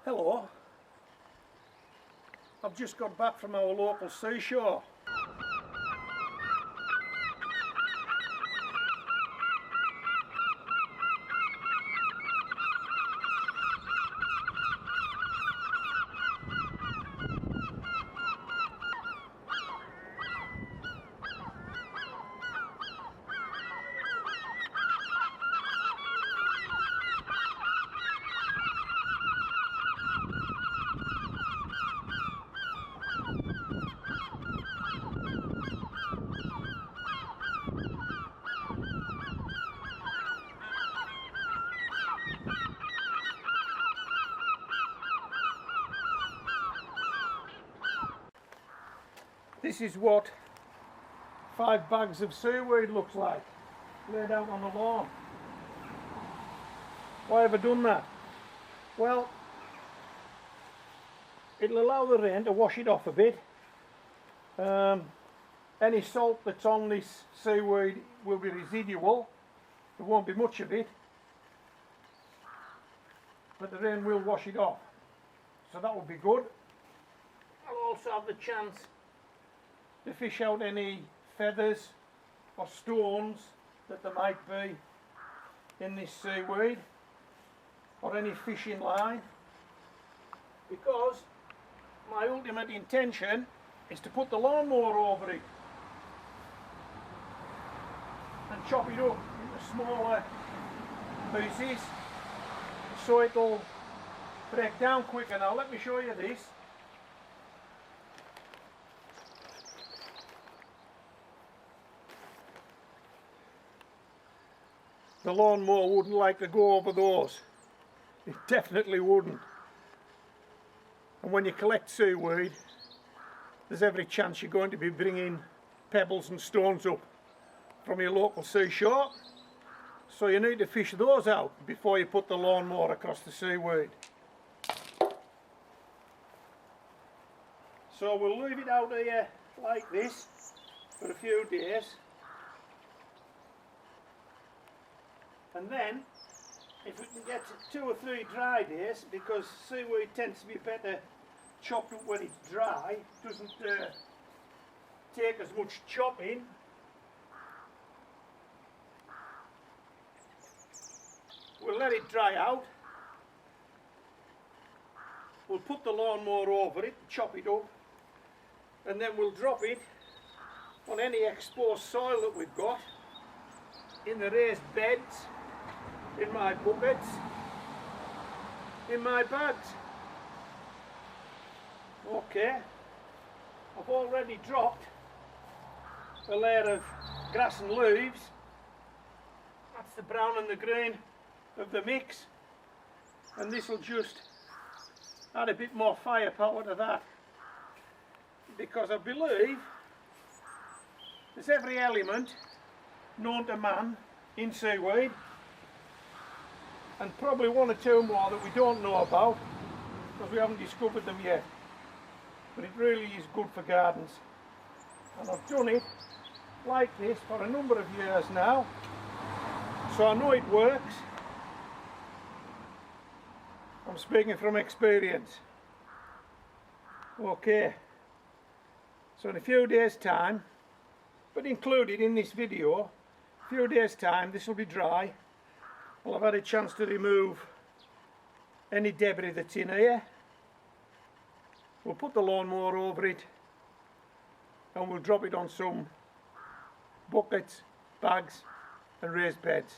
Hello, I've just got back from our local seashore. This is what 5 bags of seaweed looks like, laid out on the lawn. Why have I done that? Well, it'll allow the rain to wash it off a bit. Any salt that's on this seaweed will be residual. There won't be much of it, but the rain will wash it off. So that will be good. I'll also have the chance to fish out any feathers or stones that there might be in this seaweed, or any fishing line, because my ultimate intention is to put the lawnmower over it and chop it up into smaller pieces so it'll break down quicker. Now let me show you this. The lawnmower wouldn't like to go over those. It definitely wouldn't. And when you collect seaweed, there's every chance you're going to be bringing pebbles and stones up from your local seashore. So you need to fish those out before you put the lawnmower across the seaweed. So we'll leave it out here like this for a few days. And then, if we can get 2 or 3 dry days, because seaweed tends to be better chopped up when it's dry, doesn't take as much chopping. We'll let it dry out. We'll put the lawnmower over it, chop it up, and then we'll drop it on any exposed soil that we've got, in the raised beds, in my buckets, in my bags. Okay, I've already dropped a layer of grass and leaves. That's the brown and the green of the mix, and this will just add a bit more firepower to that, because I believe there's every element known to man in seaweed, and probably 1 or 2 more that we don't know about because we haven't discovered them yet. But it really is good for gardens, and I've done it like this for a number of years now, so I know it works. I'm speaking from experience. Okay, so in a few days time, but included in this video, a few days time this will be dry. Well, I've had a chance to remove any debris that's in here. We'll put the lawnmower over it and we'll drop it on some buckets, bags and raised beds.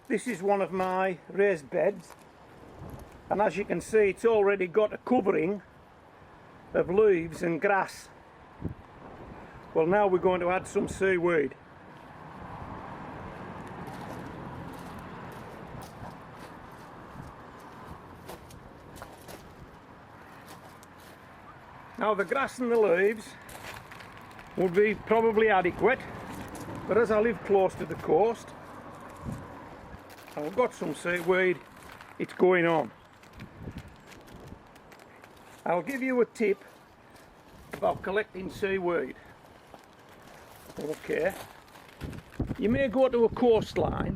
This is one of my raised beds, and as you can see it's already got a covering of leaves and grass. Well, now we're going to add some seaweed. Now the grass and the leaves would be probably adequate, but as I live close to the coast and I've got some seaweed, it's going on. I'll give you a tip about collecting seaweed. Okay, you may go to a coastline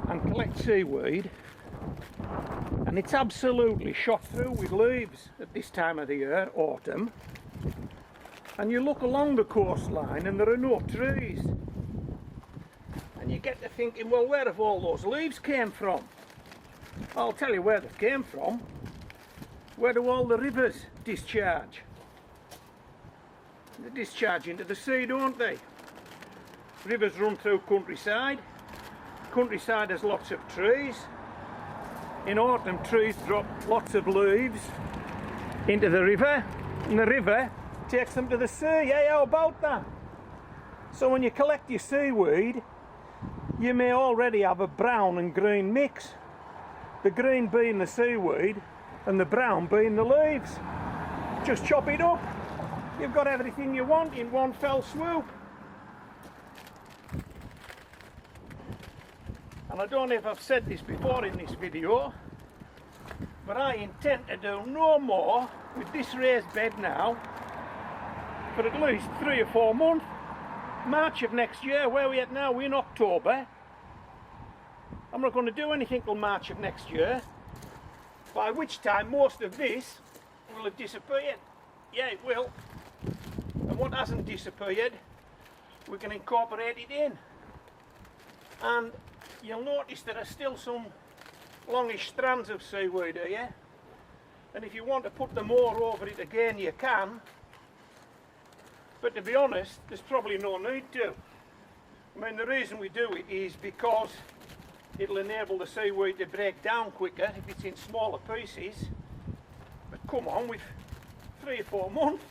and collect seaweed, and it's absolutely shot through with leaves at this time of the year, autumn, and you look along the coastline and there are no trees, and you get to thinking, well, where have all those leaves came from? I'll tell you where they came from. Where do all the rivers discharge? They discharge into the sea, don't they? Rivers run through countryside. Countryside has lots of trees. In autumn, trees drop lots of leaves into the river, and the river takes them to the sea. Hey, how about that? So when you collect your seaweed, you may already have a brown and green mix. The green being the seaweed and the brown being the leaves. Just chop it up. You've got everything you want in one fell swoop. And I don't know if I've said this before in this video, but I intend to do no more with this raised bed now for at least 3 or 4 months. March of next year, where are we at now? We're in October. I'm not going to do anything till March of next year, by which time most of this will have disappeared. Yeah, it will. And what hasn't disappeared, we can incorporate it in. And you'll notice there are still some longish strands of seaweed here, and if you want to put the moor over it again, you can, but to be honest, there's probably no need to. I mean, the reason we do it is because it'll enable the seaweed to break down quicker if it's in smaller pieces. But come on, with 3 or 4 months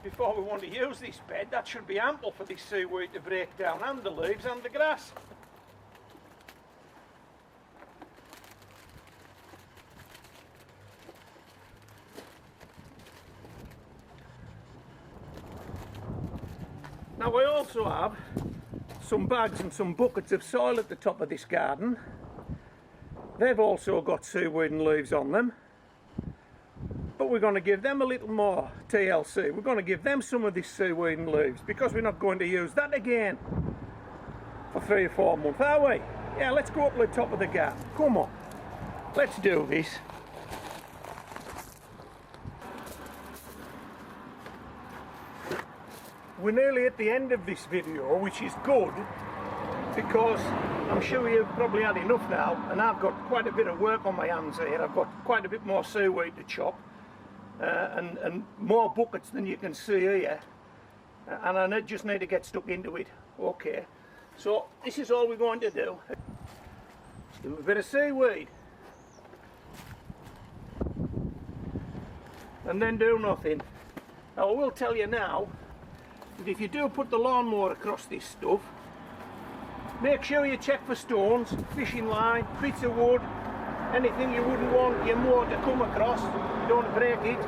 before we want to use this bed, that should be ample for this seaweed to break down, and the leaves and the grass. Now I also have some bags and some buckets of soil at the top of this garden. They've also got seaweed and leaves on them, but we're going to give them a little more TLC. We're going to give them some of this seaweed and leaves, because we're not going to use that again for 3 or 4 months, are we? Yeah, let's go up to the top of the garden. Come on, let's do this. We're nearly at the end of this video, which is good, because I'm sure you've probably had enough now, and I've got quite a bit of work on my hands here. I've got quite a bit more seaweed to chop, and more buckets than you can see here, and I just need to get stuck into it. Okay, so this is all we're going to do. Do a bit of seaweed, and then do nothing. Now I will tell you now, if you do put the lawnmower across this stuff, make sure you check for stones, fishing line, bits of wood, anything you wouldn't want your mower to come across. Don't break it.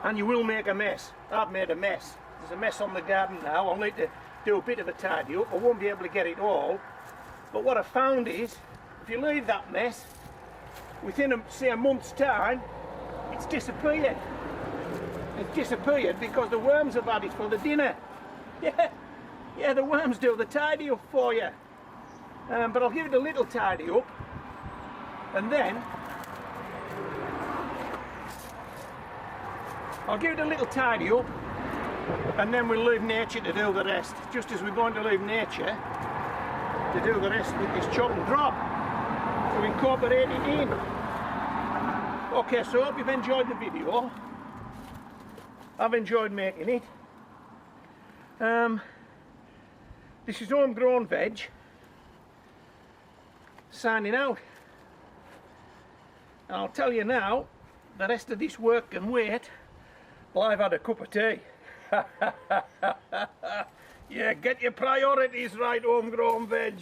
And you will make a mess. I've made a mess. There's a mess on the garden now. I'll need to do a bit of a tidy up. I won't be able to get it all. But what I found is, if you leave that mess, within say a month's time, it's disappeared. It's disappeared because the worms have had it for the dinner. Yeah, the worms do the tidy up for you. But I'll give it a little tidy up, and then we'll leave nature to do the rest, just as we're going to leave nature to do the rest with this chop and drop, to incorporate it in. Okay, so I hope you've enjoyed the video. I've enjoyed making it. This is Homegrown Veg signing out. And I'll tell you now, the rest of this work can wait till I've had a cup of tea. Yeah, get your priorities right, Homegrown Veg.